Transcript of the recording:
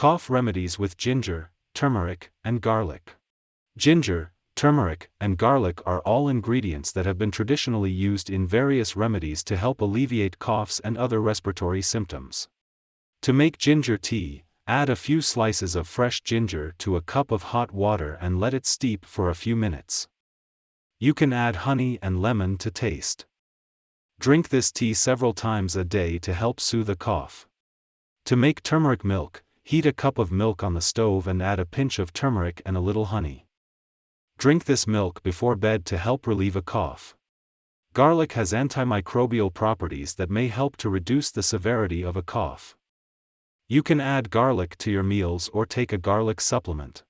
Cough remedies with ginger, turmeric, and garlic. Ginger, turmeric, and garlic are all ingredients that have been traditionally used in various remedies to help alleviate coughs and other respiratory symptoms. To make ginger tea, add a few slices of fresh ginger to a cup of hot water and let it steep for a few minutes. You can add honey and lemon to taste. Drink this tea several times a day to help soothe a cough. To make turmeric milk, heat a cup of milk on the stove and add a pinch of turmeric and a little honey. Drink this milk before bed to help relieve a cough. Garlic has antimicrobial properties that may help to reduce the severity of a cough. You can add garlic to your meals or take a garlic supplement.